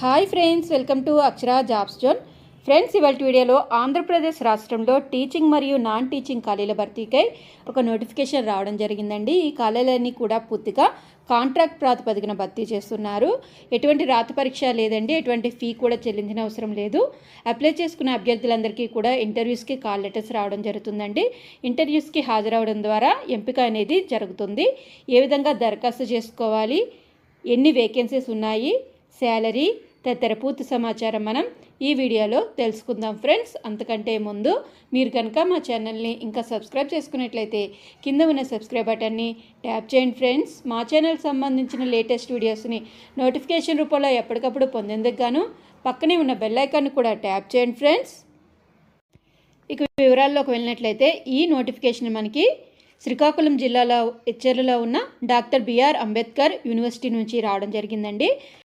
Hi friends, welcome to Akshara jobs zone. Friends, ఇవాళ వీడియోలో ఆంధ్రప్రదేశ్ రాష్ట్రంలో టీచింగ్ మరియు నాన్ టీచింగ్ ఖాళీల భర్తీకై ఒక నోటిఫికేషన్ రావడం జరిగిందండి. ఈ ఖాళీలన్నీ కూడా పూర్తిగా కాంట్రాక్ట్ ప్రాతిపదికన భర్తీ చేస్తున్నారు. ఎటువంటి రాత పరీక్ష లేదండి, ఎటువంటి ఫీ కూడా చెల్లించిన అవసరం లేదు. అప్లై చేసుకున్న అభ్యర్థులందరికీ కూడా ఇంటర్వ్యూస్కి కాల్ లెటర్స్ రావడం జరుగుతుందండి. ఇంటర్వ్యూస్కి హాజరవడం ద్వారా ఎంపిక అనేది జరుగుతుంది. ఏ విధంగా దరఖాస్తు చేసుకోవాలి, ఎన్ని వేకెన్సీస్ ఉన్నాయి, శాలరీ తదితర పూర్తి సమాచారం మనం ఈ వీడియోలో తెలుసుకుందాం ఫ్రెండ్స్. అంతకంటే ముందు మీరు కనుక మా ఛానల్ని ఇంకా సబ్స్క్రైబ్ చేసుకున్నట్లయితే కింద ఉన్న సబ్స్క్రైబ్ బటన్ని ట్యాప్ చేయండి ఫ్రెండ్స్. మా ఛానల్ సంబంధించిన లేటెస్ట్ వీడియోస్ని నోటిఫికేషన్ రూపంలో ఎప్పటికప్పుడు పొందేందుకు గాను పక్కనే ఉన్న బెల్ ఐకాన్ కూడా ట్యాప్ చేయండి ఫ్రెండ్స్. ఇక వివరాల్లోకి వెళ్ళినట్లయితే ఈ నోటిఫికేషన్ మనకి శ్రీకాకుళం జిల్లాలో ఎచ్చెర్లలో ఉన్న డాక్టర్ బిఆర్ అంబేద్కర్ యూనివర్సిటీ నుంచి రావడం జరిగిందండి.